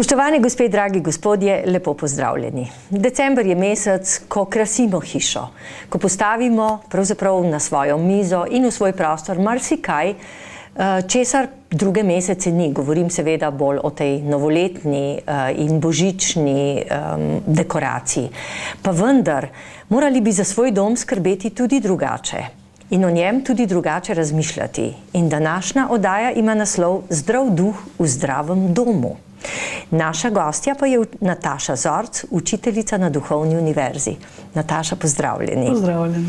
Spoštovani gospe, dragi gospodje, lepo pozdravljeni. December je mesec, ko krasimo hišo, ko postavimo pravzaprav na svojo mizo in v svoj prostor marsikaj, česar druge mesece ni. Govorim seveda bolj o tej novoletni in božični dekoraciji. Pa vendar, morali bi za svoj dom skrbeti tudi drugače in o njem tudi drugače razmišljati. In današnja oddaja ima naslov Zdrav duh v zdravem domu. Naša gostja pa je Nataša Zorc, učiteljica na Duhovni univerzi. Nataša, pozdravljeni. Pozdravljeni.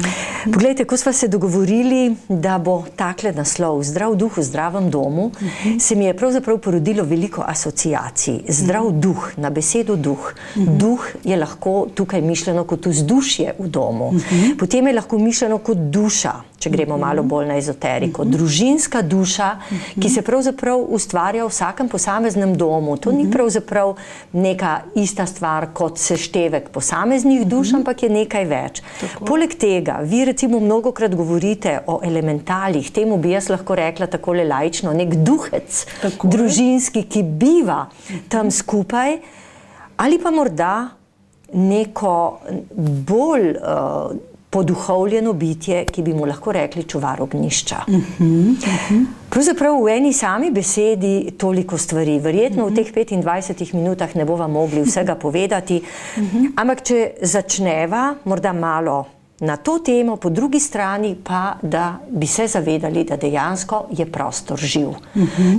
Poglejte, ko smo se dogovorili, da bo takle naslov Zdrav duh v zdravem domu, se mi je pravzaprav porodilo veliko asociacij. Zdrav duh, na besedo duh. Duh je lahko tukaj mišljeno kot vzdušje v domu. Potem je lahko mišljeno kot duša, če gremo malo bolj na ezoteriko. Družinska duša, ki se pravzaprav ustvarja v vsakem posameznem domu. To ni pravzaprav neka ista stvar kot seštevek posameznih duš, ampak je nekaj več. Poleg tega, vi recimo mnogokrat govorite o elementalih, temu bi jaz lahko rekla takole laično, nek duhec družinski, ki biva tam skupaj, ali pa morda neko bolj poduhovljeno bitje, ki bi mu lahko rekli čuvar ognjišča. Pravzaprav v eni sami besedi toliko stvari. Verjetno v teh 25 minutah ne bova mogli vsega povedati, ampak če začneva morda malo na to temo, po drugi strani pa, da bi se zavedali, da dejansko je prostor živ.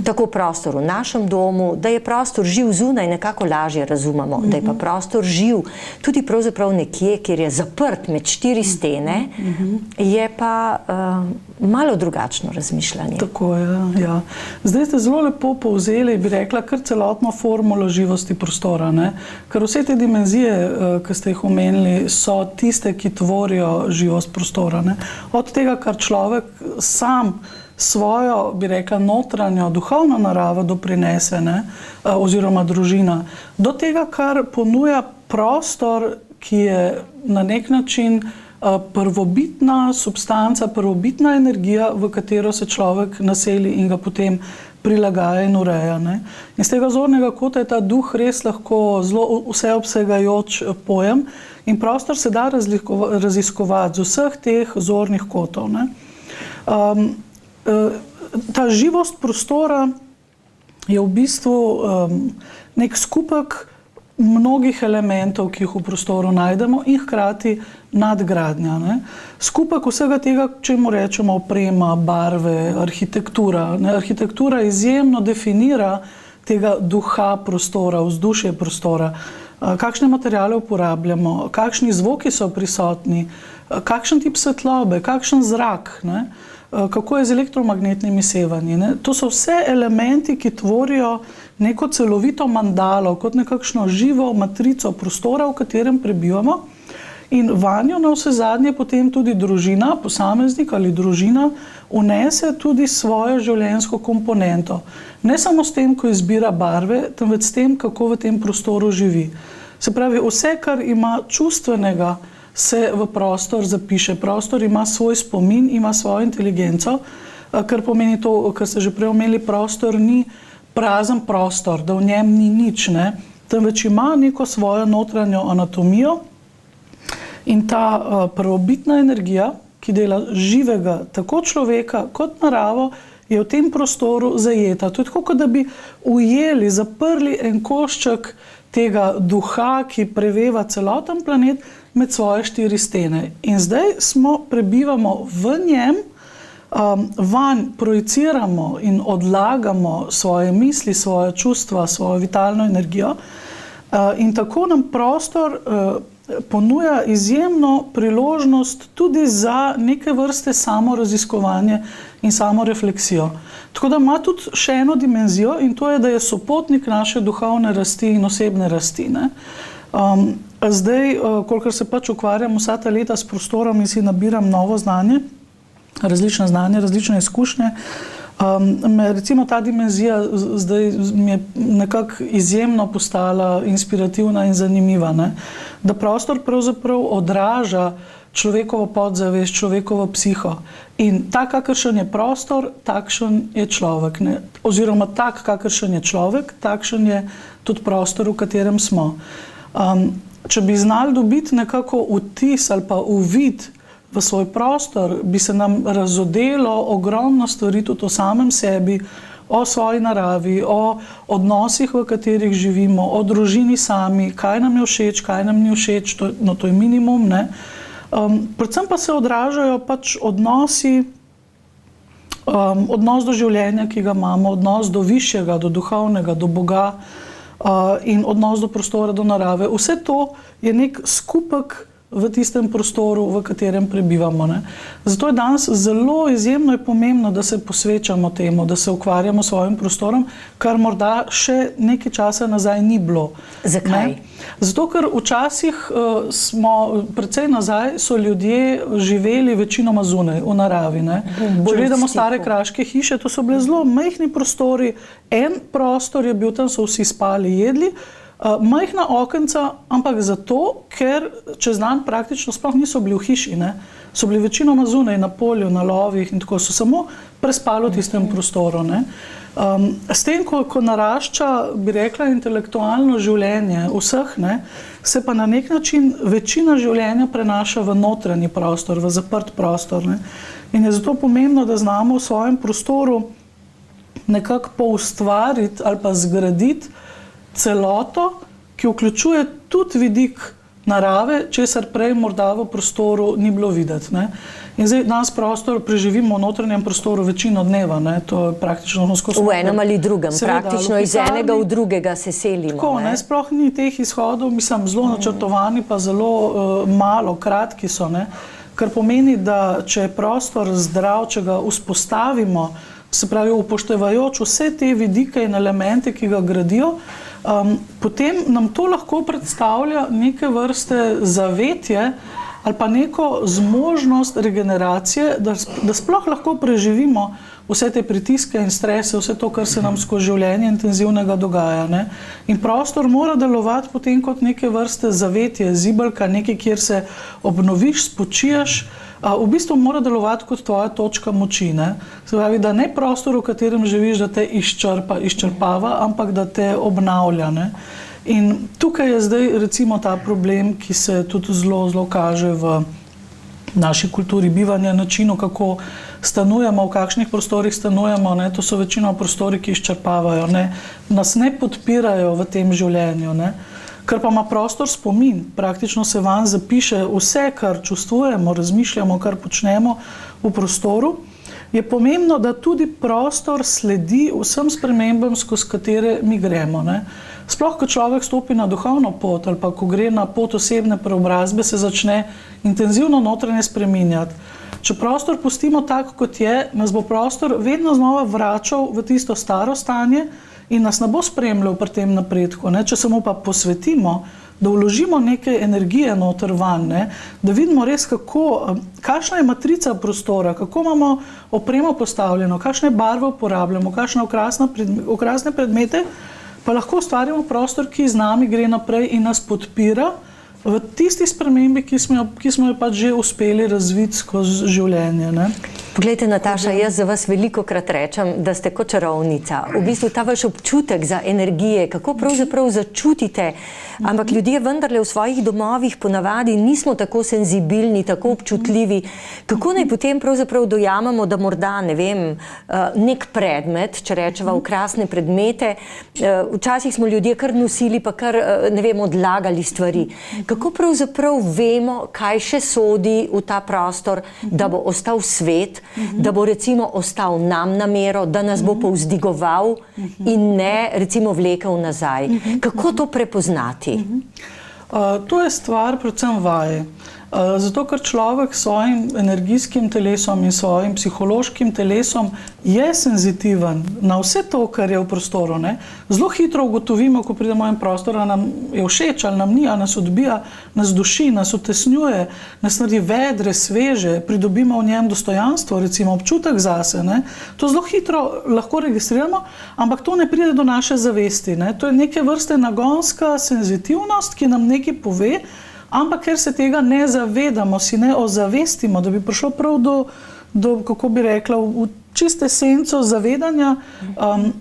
Tako prostor v našem domu, da je prostor živ zunaj, nekako lažje razumemo, da je pa prostor živ tudi pravzaprav nekje, kjer je zaprt med 4 stene, je pa malo drugačno razmišljanje. Tako je, ja. Zdaj ste zelo lepo povzeli, bi rekla, kar celotno formulo živosti prostora, ne? Ker vse te dimenzije, ki ste jih omenili, so tiste, ki tvorijo živost prostora, ne? Od tega, kar človek sam svojo, bi rekla, notranjo, duhovno naravo doprinese, ne? Oziroma družina, do tega, kar ponuja prostor, ki je na nek način prvobitna substanca, prvobitna energija, v katero se človek naseli in ga potem prilagaja in ureja, ne? In z tega zornega kota je ta duh res lahko zelo vseobsegajoč pojem in prostor se da raziskovati z vseh teh zornih kotov, ne? Ta živost prostora je v bistvu nek skupek mnogih elementov, ki jih v prostoru najdemo in hkrati nadgradnja, ne? Skupek vsega tega, čemu rečemo oprema, barve, arhitektura, ne? Arhitektura izjemno definira tega duha prostora, vzdušje prostora, kakšne materiale uporabljamo, kakšni zvoki so prisotni, kakšen tip svetlobe, kakšen zrak, ne? Kako je z elektromagnetnimi sevanji, ne? To so vse elementi, ki tvorijo neko celovito mandalo, kot nekakšno živo matrico prostora, v katerem prebivamo, in vanjo na vse zadnje potem tudi družina, posameznik ali družina vnese tudi svojo življenjsko komponento. Ne samo s tem, ko izbira barve, temveč s tem, kako v tem prostoru živi. Se pravi, vse, kar ima čustvenega, se v prostor zapiše. Prostor ima svoj spomin, ima svojo inteligenco, kar pomeni to, kar ste že prej omenili, prostor ni prazen prostor, da v njem ni nič, ne? Temveč ima neko svojo notranjo anatomijo in ta prvobitna energija, ki dela živega, tako človeka kot naravo, je v tem prostoru zajeta. To je tako, kot da bi ujeli, zaprli en košček tega duha, ki preveva celoten planet med svoje 4 stene. In zdaj prebivamo v njem, vanj projiciramo in odlagamo svoje misli, svoje čustva, svojo vitalno energijo in tako nam prostor ponuja izjemno priložnost tudi za neke vrste samoraziskovanje in samorefleksijo. Tako da ima tudi še eno dimenzijo in to je, da je sopotnik naše duhovne rasti in osebne rasti, ne? Zdaj, kolikor se pač ukvarjam vsa ta leta s prostorom in si nabiram novo znanje, različne izkušnje, recimo ta dimenzija zdaj mi je nekako izjemno postala inspirativna in zanimiva, ne? Da prostor pravzaprav odraža človekovo podzavest, človekovo psiho. In tak, kakršen je prostor, takšen je človek. Ne? Oziroma tak, kakršen je človek, takšen je tudi prostor, v katerem smo. Če bi znali dobiti nekako vtis ali pa uvid v svoj prostor, bi se nam razodelo ogromno stvari tudi o samem sebi, o svoji naravi, o odnosih, v katerih živimo, o družini sami, kaj nam je všeč, kaj nam ni všeč, to je minimum, ne? Predvsem pa se odražajo pač odnosi, odnos do življenja, ki ga imamo, odnos do višjega, do duhovnega, do Boga in odnos do prostora, do narave. Vse to je nek skupek v tistem prostoru, v katerem prebivamo. Ne? Zato je danes zelo izjemno je pomembno, da se posvečamo temu, da se ukvarjamo s svojim prostorom, kar morda še nekaj časa nazaj ni bilo. Zakaj? Zato, ker včasih precej nazaj so ljudje živeli večinoma zunaj, v naravi. Ne? Če gledamo stare kraške hiše, to so bile zelo majhni prostori, en prostor je bil, tam so vsi spali, jedli, majhna okenca, ampak zato, ker čez dan praktično sploh niso bili v hiši, ne? So bili večinoma zunaj, na polju, na lovih in tako so samo prespali v tistem prostoru. Ne? S tem, ko narašča, bi rekla, intelektualno življenje vseh, ne, se pa na nek način večina življenja prenaša v notranji prostor, v zaprt prostor. Ne? In je zato pomembno, da znamo v svojem prostoru nekako poustvariti ali pa zgraditi celoto, ki vključuje tudi vidik narave, česar prej morda v prostoru ni bilo videti. Ne? In zdaj danes prostor preživimo v notranjem prostoru večino dneva. Ne? To je praktično skozi. V enem ali drugem, seveda, praktično iz enega v drugega se selimo. Tako, ne? Sploh ni teh izhodov, mislim, zelo načrtovani, pa zelo malo, kratki so. Ne? Kar pomeni, da če je prostor zdrav, če ga vzpostavimo, se pravi upoštevajoč vse te vidike in elemente, ki ga gradijo, potem nam to lahko predstavlja neke vrste zavetje ali pa neko zmožnost regeneracije, da sploh lahko preživimo vse te pritiske in strese, vse to, kar se nam skozi življenje intenzivnega dogaja. Ne? In prostor mora delovati potem kot neke vrste zavetje, zibelka, nekaj, kjer se obnoviš, spočiješ, v bistvu mora delovati kot tvoja točka moči. Ne? Se pravi, da ne prostor, v katerem živiš, da te izčrpava, ampak da te obnavlja. Ne? In tukaj je zdaj recimo ta problem, ki se tudi zelo, zelo kaže v naši kulturi bivanja, načinu, kako stanujemo, v kakšnih prostorih stanujemo. Ne? To so večino prostori, ki izčrpavajo, ne? Nas ne podpirajo v tem življenju. Ne? Ker pa ima prostor spomin, praktično se vanj zapiše vse, kar čustvujemo, razmišljamo, kar počnemo v prostoru, je pomembno, da tudi prostor sledi vsem spremembam, skozi katere mi gremo. Ne? Sploh, ko človek stopi na duhovno pot ali pa ko gre na pot osebne preobrazbe, se začne intenzivno notranje spreminjati. Če prostor pustimo tak, kot je, nas bo prostor vedno znova vračal v tisto staro stanje in nas ne bo spremljal pri tem napredku. Ne? Če se mu pa posvetimo, da vložimo neke energije noter van, ne? Da vidimo res, kakšna je matrica prostora, kako imamo opremo postavljeno, kakšne barve uporabljamo, kakšne okrasne predmete, pa lahko ustvarimo prostor, ki z nami gre naprej in nas podpira v tisti spremembi, ki smo jo pač že uspeli razviti skozi življenje. Ne? Poglejte, Nataša, jaz za vas velikokrat rečem, da ste kot čarovnica. V bistvu ta vaš občutek za energije, kako pravzaprav začutite, ampak ljudje vendarle v svojih domovih ponavadi nismo tako senzibilni, tako občutljivi. Kako naj potem pravzaprav dojamemo, da morda, ne vem, nek predmet, če rečeva okrasne predmete, včasih smo ljudje kar nosili, pa kar, ne vem, odlagali stvari. Kako pravzaprav vemo, kaj še sodi v ta prostor, da bo ostal svet, da bo recimo ostal nam na mero, da nas bo povzdigoval in ne recimo vlekel nazaj. Kako to prepoznati? To je stvar predvsem vaje. Zato, ker človek s svojim energijskim telesom in svojim psihološkim telesom je senzitiven na vse to, kar je v prostoru. Ne? Zelo hitro ugotovimo, ko pridemo v en prostor, da nam je všeč ali nam ni, ali nas odbija, nas duši, nas utesnjuje, nas naredi vedre, sveže, pridobimo v njem dostojanstvo, recimo občutek zase. Ne? To zelo hitro lahko registriramo, ampak to ne pride do naše zavesti. Ne? To je neke vrste nagonska senzitivnost, ki nam nekaj pove, Ampak ker se tega ne zavedamo, si ne ozavestimo, da bi prišlo prav do kako bi rekla, v čiste esenco zavedanja,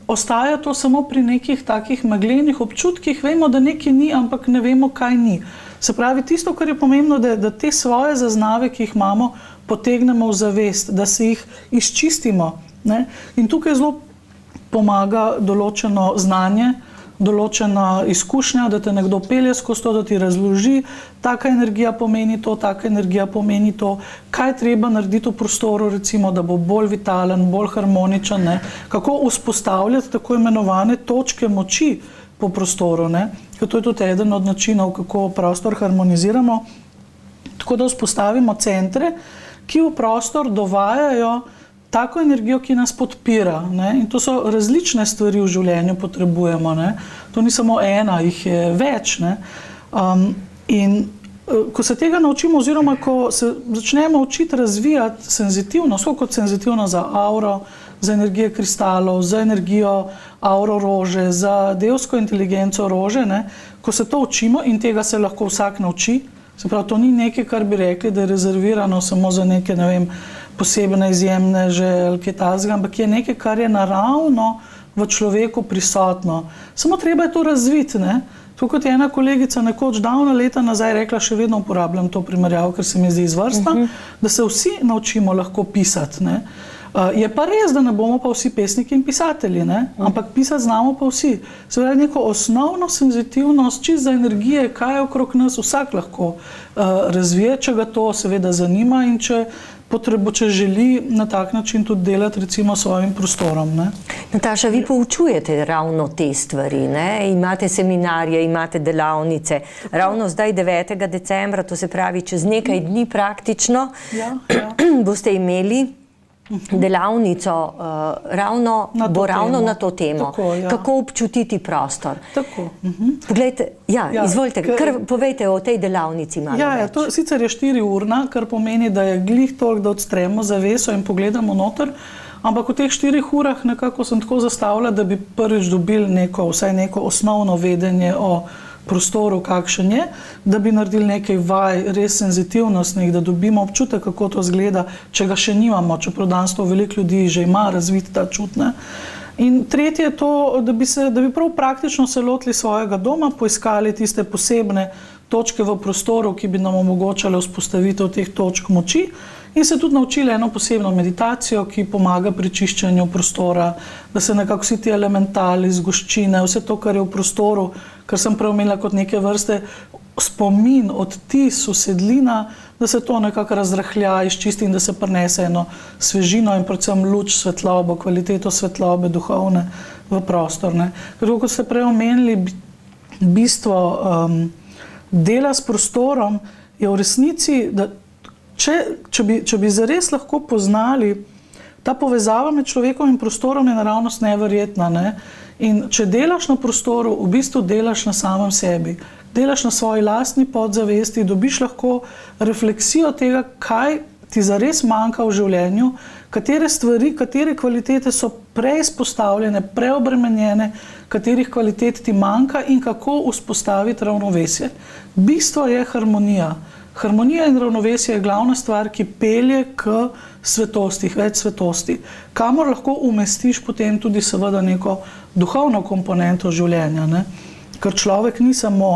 ostaja to samo pri nekih takih meglenih občutkih. Vemo, da nekaj ni, ampak ne vemo, kaj ni. Se pravi, tisto, kar je pomembno, da te svoje zaznave, ki jih imamo, potegnemo v zavest, da se jih izčistimo. Ne? In tukaj zelo pomaga določeno znanje, določena izkušnja, da te nekdo pelje skozi to, da ti razloži, taka energija pomeni to, taka energija pomeni to, kaj treba narediti v prostoru, recimo, da bo bolj vitalen, bolj harmoničen, ne? Kako vzpostavljati tako imenovane točke moči po prostoru, ne? Ker to je tudi eden od načinov, kako prostor harmoniziramo, tako da vzpostavimo centre, ki v prostor dovajajo tako energijo, ki nas podpira. Ne? In to so različne stvari v življenju potrebujemo. Ne? To ni samo ena, jih je več. Ne? Ko se tega naučimo, oziroma ko se začnemo učiti razvijati senzitivnost, kot senzitivnost za auro, za energije kristalov, za energijo auro rože, za devsko inteligenco rože, ne? Ko se to učimo, in tega se lahko vsak nauči, se pravi, to ni nekaj, kar bi rekli, da je rezervirano samo za neke, ne vem, posebne, izjemne ali kaj takega, ampak je nekaj, kar je naravno v človeku prisotno. Samo treba je to razviti. Ne? Tako kot je ena kolegica nekoč davna leta nazaj rekla, še vedno uporabljam to primerjavo, ker se mi zdi izvrstna, da se vsi naučimo lahko pisati. Ne? Je pa res, da ne bomo pa vsi pesniki in pisatelji, ne? Ampak pisati znamo pa vsi. Se pravi, neko osnovno senzitivnost, čisto za energije, kaj je okrog nas, vsak lahko razvije, če ga to seveda zanima in če želi na tak način tudi delati recimo svojim prostorom. Ne? Nataša, vi poučujete ravno te stvari, ne? Imate seminarje, imate delavnice. Ravno zdaj 9. decembra, to se pravi čez nekaj dni praktično, boste imeli delavnico ravno na to temo. Tako, kako občutiti prostor. Tako. Poglejte, izvolite, kar povejte o tej delavnici malo več. To sicer je 4-urna, kar pomeni, da je glih toliko, da odstremo zaveso in pogledamo noter, ampak v teh 4 urah nekako sem tako zastavila, da bi prvič dobili vsaj neko osnovno vedenje o prostoru, kakšen je, da bi naredili nekaj vaj, res senzitivnostnih, da dobimo občutek, kako to izgleda, če ga še nimamo, čeprav danes to veliko ljudi že ima razvit ta čut. In tretje je to, da bi prav praktično se lotili svojega doma, poiskali tiste posebne točke v prostoru, ki bi nam omogočale vzpostavitev teh točk moči, in se tudi naučili eno posebno meditacijo, ki pomaga pri čiščenju prostora, da se nekako vsi ti elementali, zgoščine, vse to, kar je v prostoru, kar sem prej omenila kot neke vrste spomin, odtis, usedlina, da se to nekako razrahlja, izčisti in da se prinese eno svežino in predvsem luč, svetlobo, kvaliteto svetlobe, duhovne v prostor. Ker kot ste prej omenili, bistvo dela s prostorom je v resnici, da če bi zares lahko poznali, ta povezava med človekom in prostorom je naravnost neverjetna. Ne? In če delaš na prostoru, v bistvu delaš na samem sebi. Delaš na svoji lastni podzavesti, dobiš lahko refleksijo tega, kaj ti zares manjka v življenju, katere stvari, katere kvalitete so preizpostavljene, preobremenjene, katerih kvalitet ti manjka in kako vzpostaviti ravnovesje. Bistvo je harmonija. Harmonija in ravnovesje je glavna stvar, ki pelje k svetosti, več svetosti, kamor lahko umestiš potem tudi seveda neko duhovno komponento življenja. Ne? Ker človek ni samo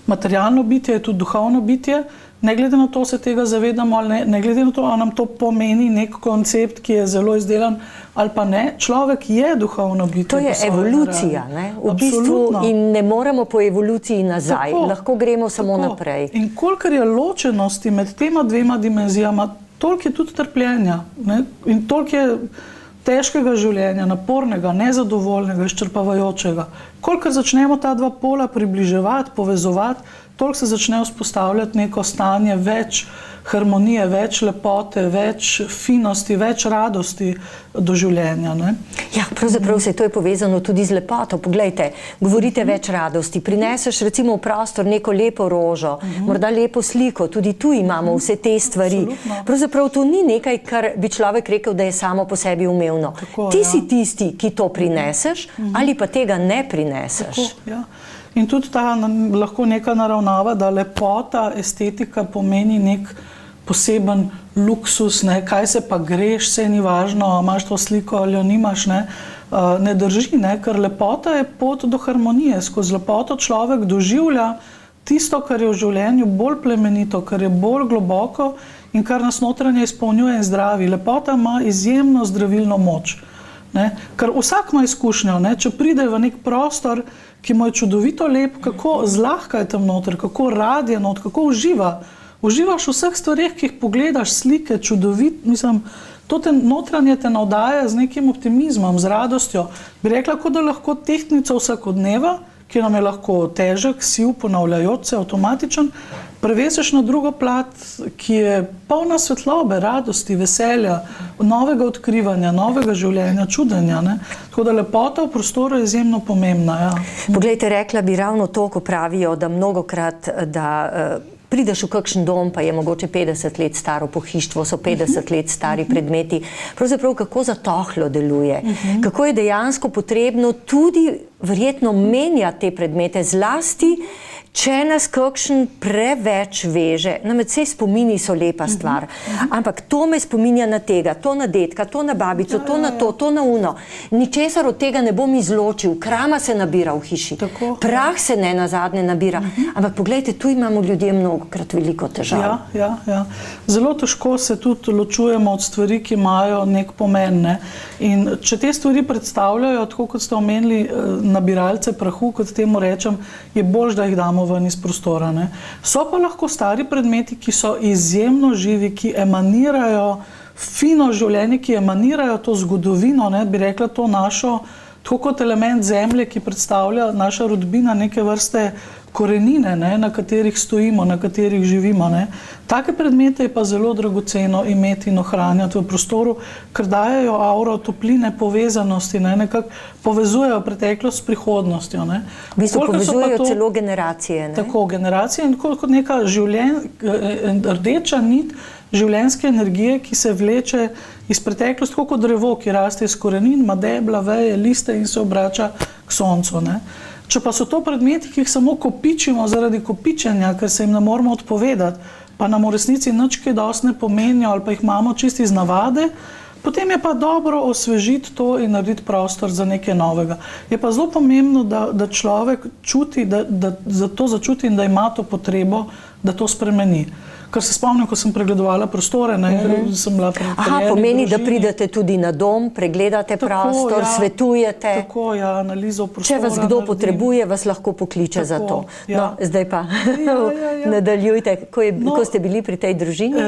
materialno bitje, je tudi duhovno bitje, ne glede na to, se tega zavedamo ali ne glede na to, ali nam to pomeni nek koncept, ki je zelo izdelan ali pa ne, človek je duhovno bitje. To je evolucija, ne? V bistvu, in ne moremo po evoluciji nazaj, lahko gremo samo naprej. In kolikor je ločenosti med tema dvema dimenzijama, toliko je tudi trpljenja, ne? In toliko je težkega življenja, napornega, nezadovoljnega, izčrpavajočega. Kolikor začnemo ta dva pola približevati, povezovati, toliko se začne vzpostavljati neko stanje več harmonije, več lepote, več finosti, več radosti do življenja. Ne? Ja, pravzaprav se to je povezano tudi z lepoto. Poglejte, govorite več radosti, prineseš recimo v prostor neko lepo rožo, morda lepo sliko, tudi tu imamo vse te stvari. Pravzaprav to ni nekaj, kar bi človek rekel, da je samo po sebi umevno. Ti si tisti, ki to prineseš ali pa tega ne prineseš. Tako, ja. In tudi ta lahko neka naravnava, da lepota, estetika pomeni nek poseben luksus, ne, kaj se pa greš, vse ni važno, imaš to sliko ali jo nimaš, ne drži, ne, ker lepota je pot do harmonije. Skozi lepoto človek doživlja tisto, kar je v življenju bolj plemenito, kar je bolj globoko in kar nas notranje izpolnjuje in zdravi. Lepota ima izjemno zdravilno moč. Ne? Ker vsak ima izkušnjo, ne? Če pride v nek prostor, ki mu je čudovito lep, kako zlahka je tam noter, kako rad je noter, kako uživa. Uživaš v vseh stvareh, ki jih pogledaš, slike, čudovit, mislim, to te notranje te navdaja z nekim optimizmom, z radostjo. Bi rekla, kot da lahko tehtnico vsakodneva, ki nam je lahko težek, siv, ponavljajoč se, avtomatičen, preveseš na drugo plat, ki je polna svetlobe, radosti, veselja, novega odkrivanja, novega življenja, čudenja. Ne? Tako da lepota v prostoru je izjemno pomembna. Ja. Poglejte, rekla bi ravno to, ko pravijo, da mnogokrat, da prideš v kakšen dom, pa je mogoče 50 let staro pohištvo, so 50 let stari predmeti. Pravzaprav, kako zatohlo deluje, kako je dejansko potrebno tudi verjetno menjati te predmete, zlasti, če nas kakšen preveč veže. Namreč vse spomini so lepa stvar, ampak to me spominja na tega, to na dedka, to na babico, to na to na uno. Ničesar od tega ne bom izločil, krama se nabira v hiši, prah se ne nazadnje nabira. Ampak poglejte, tu imamo ljudje mnogokrat veliko težav. Ja. Zelo težko se tudi ločujemo od stvari, ki imajo nek pomen. Ne? In če te stvari predstavljajo, tako kot ste omenili, nabiralce prahu, kot temu rečem, je bolj, da jih damo ven iz prostora. Ne? So pa lahko stari predmeti, ki so izjemno živi, ki emanirajo fino življenje, ki emanirajo to zgodovino, ne? Bi rekla to našo, tako kot element zemlje, ki predstavlja naša rodbina, neke vrste korenine, ne? Na katerih stojimo, na katerih živimo. Ne? Take predmete je pa zelo dragoceno imeti in ohranjati v prostoru, ker dajejo auro topline, povezanosti, ne? Nekako povezujejo preteklost s prihodnostjo. Ne? V bistvu povezujejo celo generacije. Ne? Tako, generacije in kot neka rdeča nit življenjske energije, ki se vleče iz preteklosti, tako kot drevo, ki raste iz korenin, ima debla, veje, liste in se obrača k soncu. Ne? Če pa so to predmeti, ki jih samo kopičimo zaradi kopičenja, ker se jim ne moramo odpovedati, pa nam v resnici nič kaj dosti ne pomenijo ali pa jih imamo čisto iz navade, potem je pa dobro osvežiti to in narediti prostor za nekaj novega. Je pa zelo pomembno, da človek čuti, da to začuti in da ima to potrebo, da to spremeni. Ker se spomnim, ko sem pregledovala prostore, sem bila pri pomeni, da pridete tudi na dom, pregledate prostor, svetujete. Tako, analizo prostora. Če vas kdo potrebuje, vas lahko pokliče za to. No, zdaj pa nadaljujte. Ko ste bili pri tej družini?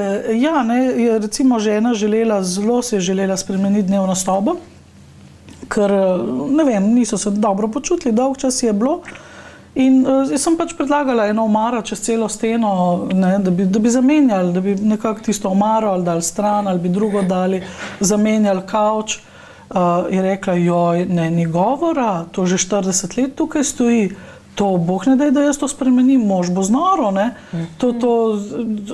Recimo žena zelo si je želela spremeniti dnevno sobo, ker, ne vem, niso se dobro počutili, dolg čas je bilo. In jaz sem pač predlagala eno omaro čez celo steno, ne, da bi zamenjali, da bi nekako tisto omaro ali dali stran, ali bi drugo dali, zamenjali kavč. Je rekla, joj, ne, ni govora, to že 40 let tukaj stoji, to Bog ne daj, da jaz to spremenim, mož bo znoro, ne. To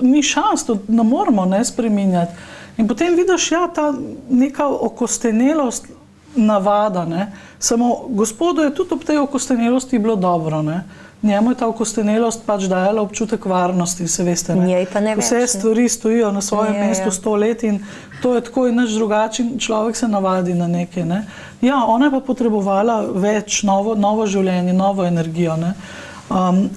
ni šans, to ne moramo spreminjati. In potem vidiš, ta neka okostenelost, navada, ne. Samo gospodu je tudi ob tej okostenelosti bilo dobro, ne. Njemu je ta okostenelost pač dajala občutek varnosti, se veste, ne. Njej pa ne več. Vse stvari stojijo na svojem mestu 100 let in to je tako in nič drugače, človek se navadi na nekaj, ne. Ja, ona je pa potrebovala več, novo življenje, novo energijo, ne.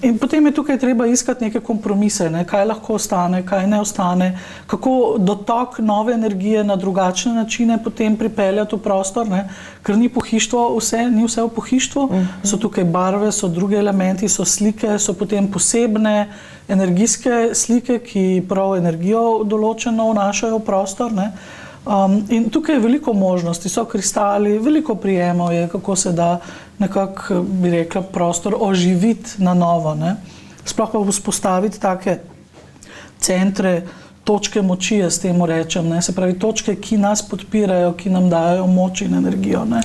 In potem je tukaj treba iskati neke kompromise, ne? Kaj lahko ostane, kaj ne ostane, kako dotok nove energije na drugačne načine potem pripeljati v prostor, ne? Ker ni pohištvo ni vse v pohištvu, so tukaj barve, so drugi elementi, so slike, so potem posebne energijske slike, ki prav energijo določeno vnašajo v prostor, ne? In tukaj je veliko možnosti, so kristali, veliko prijemov je, kako se da nekako, bi rekla, prostor oživiti na novo. Ne? Sploh pa vzpostaviti take centre, točke moči, jaz temu rečem, ne? Se pravi točke, ki nas podpirajo, ki nam dajo moč in energijo. Ne?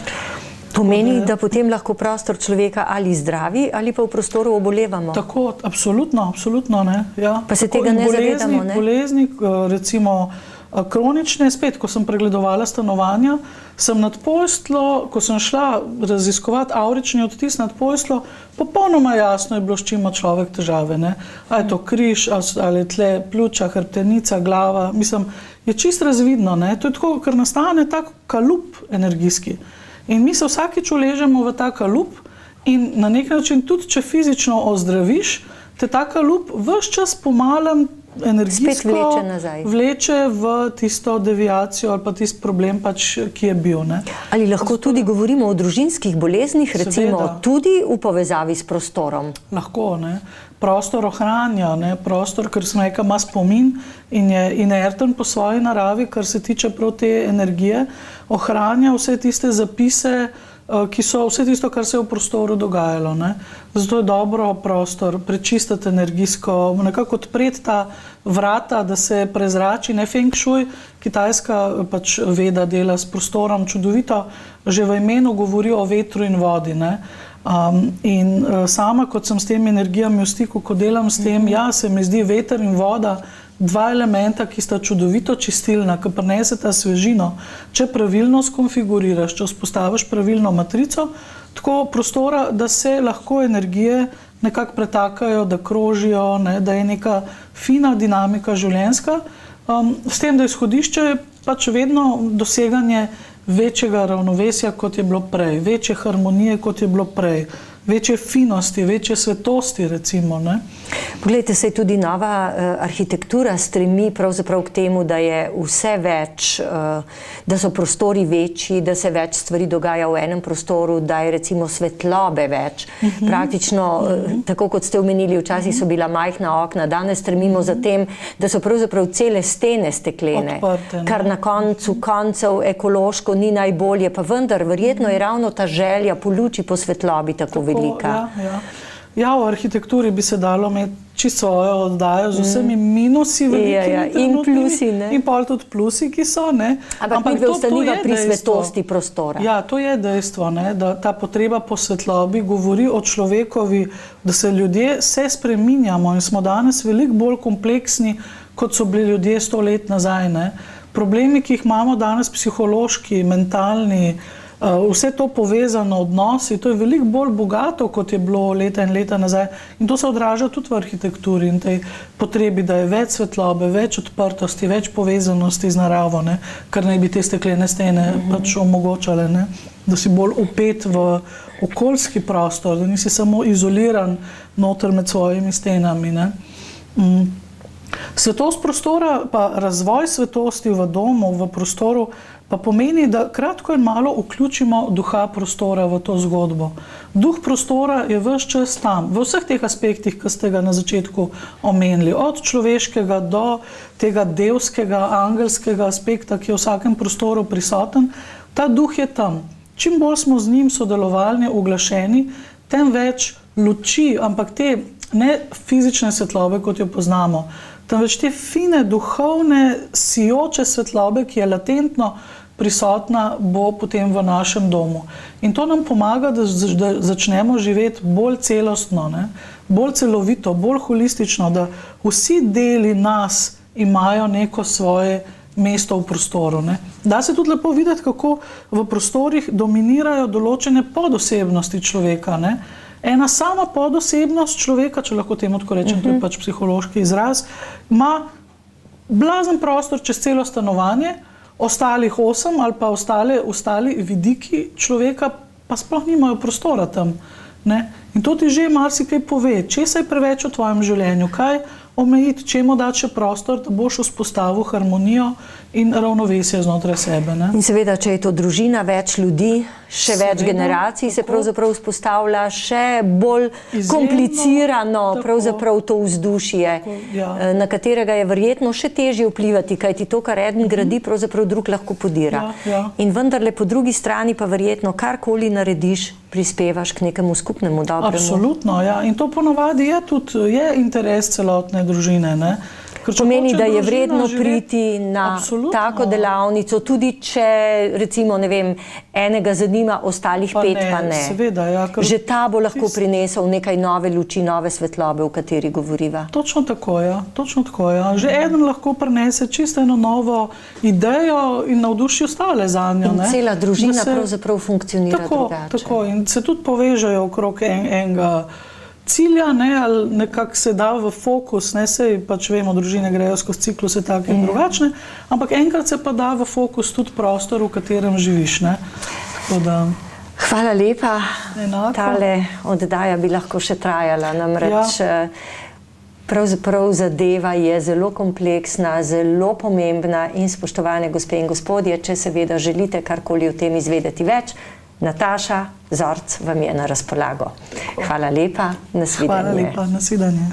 Pomeni, da potem lahko prostor človeka ali zdravi, ali pa v prostoru obolevamo. Tako, absolutno, ne. Ja. Pa se tega ne zavedamo, ne? Bolezni, recimo, Kronične, spet, ko sem pregledovala stanovanja, sem nad posteljo, ko sem šla raziskovati avrični odtis nad posteljo, popolnoma jasno je bilo, s čim ima človek težave. Ne? A je to križ, ali je tle pljuča, hrbtenica, glava, mislim, je čisto razvidno. Ne? To je tako, ker nastane tak kalup energijski. In mi se vsakič uležemo v ta kalup in na nek način, tudi če fizično ozdraviš, te ta kalup ves čas pomalem energijsko vleče v tisto deviacijo ali pa tisti problem, pač, ki je bil. Ne? Ali lahko tudi govorimo o družinskih boleznih, recimo tudi v povezavi s prostorom? Lahko, ne. Prostor ohranja, ne. Prostor, ker sem rekel, ima spomin in je inerten po svoji naravi, kar se tiče prav te energije, ohranja vse tiste zapise, ki so vse tisto, kar se je v prostoru dogajalo. Ne. Zato je dobro prostor prečistiti energijsko, nekako odpreti ta vrata, da se prezrači, ne feng shui, kitajska pač veda dela s prostorom čudovito, že v imenu govori o vetru in vodi. Ne. In sama, kot sem s temi energijami v stiku, ko delam s tem, ja, se mi zdi veter in voda dva elementa, ki sta čudovito čistilna, ki prineseta svežino. Če pravilno skonfiguriraš, če vzpostaviš pravilno matrico, tako prostora, da se lahko energije nekako pretakajo, da krožijo, ne, da je neka fina dinamika življenjska, s tem, da izhodišče je pač vedno doseganje večjega ravnovesja, kot je bilo prej, večje harmonije, kot je bilo prej, večje finosti, večje svetosti, recimo. Ne? Poglejte, se tudi nova arhitektura stremi pravzaprav k temu, da je vse več, da so prostori večji, da se več stvari dogaja v enem prostoru, da je recimo svetlobe več. Praktično, tako kot ste omenili, včasih so bila majhna okna, danes stremimo za tem, da so pravzaprav cele stene steklene, odprte, kar na koncu koncev ekološko ni najbolje, pa vendar verjetno je ravno ta želja po luči, po svetlobi tako velika. Ja, v arhitekturi bi se dalo imeti čisto svojo oddajo z vsemi minusi velikimi in plusi, ne? In pol tudi plusi, ki so, ne? Ampak to ostaniva pri svetosti prostora. Ja, to je dejstvo, ne? Da ta potreba po svetlobi govori o človekovi, da se ljudje se spreminjamo in smo danes veliko bolj kompleksni, kot so bili ljudje 100 let nazaj, ne? Problemi, ki jih imamo danes, psihološki, mentalni, vse to povezano odnosi, to je veliko bolj bogato, kot je bilo leta in leta nazaj. In to se odraža tudi v arhitekturi in tej potrebi, da je več svetlobe, več odprtosti, več povezanosti z naravo, ne? Kar naj bi te steklene stene pač omogočale, ne? Da si bolj upet v okoljski prostor, da nisi samo izoliran noter med svojimi stenami. Ne? Svetost prostora, pa razvoj svetosti v domu, v prostoru, pa pomeni, da kratko in malo vključimo duha prostora v to zgodbo. Duh prostora je ves čas tam, v vseh teh aspektih, ki ste ga na začetku omenili, od človeškega do tega devskega, angelskega aspekta, ki je v vsakem prostoru prisoten. Ta duh je tam. Čim bolj smo z njim sodelovalni, uglašeni, tem več luči, ampak te ne fizične svetlobe, kot jo poznamo, temveč te fine, duhovne, sijoče svetlobe, ki je latentno prisotna, bo potem v našem domu. In to nam pomaga, da začnemo živeti bolj celostno, ne? Bolj celovito, bolj holistično, da vsi deli nas imajo neko svoje mesto v prostoru. Ne? Da se tudi lepo videti, kako v prostorih dominirajo določene podosebnosti človeka. Ne? Ena sama podosebnost človeka, če lahko temu tako rečem, to je pač psihološki izraz, ima blazen prostor čez celo stanovanje, ostalih 8 ali pa ostali vidiki človeka pa sploh nimajo prostora tam. Ne? In to ti že marsikaj pove, česa je preveč v tvojem življenju, kaj omejiti, čemu dati še prostor, da boš vzpostavil harmonijo in ravnovesje znotraj sebe. Ne? In seveda, če je to družina, več ljudi, še več generacij se pravzaprav vzpostavlja, še bolj komplicirano pravzaprav to vzdušje, na katerega je verjetno še težje vplivati, kajti to, kar eden gradi, pravzaprav drug lahko podira. In vendarle po drugi strani pa verjetno karkoli narediš, prispevaš k nekemu skupnemu dobremu. Absolutno, ja. In to ponovadi je tudi interes celotne družine, ne? Pomeni, da je družina vredno živi- priti na Absolutno. tako delavnico, tudi če recimo, ne vem, enega zanima, ostalih pet pa ne. Seveda, ja, ker Že ta bo lahko prinesel nekaj nove luči, nove svetlobe, o kateri govoriva. Točno tako, ja. Točno tako, ja. Že eden lahko prinese čisto eno novo idejo in navduši ostale zanjo. In ne. cela družina Da se- pravzaprav funkcionira drugače. Tako, in se tudi povežejo okrog enega cilja, ne, ali nekako se da v fokus, ne, sej pač vemo, družine grejo skozi cikluse take in drugačne, ampak enkrat se pa da v fokus tudi prostor, v katerem živiš, ne. Tako da, Hvala lepa. Enako. Tale oddaja bi lahko še trajala, namreč pravzaprav zadeva je zelo kompleksna, zelo pomembna in spoštovane gospe in gospodje, če seveda želite karkoli o tem izvedeti več, Nataša Zorc vam je na razpolago. Hvala lepa, nasvidenje. hvala lepa, nasvidenje.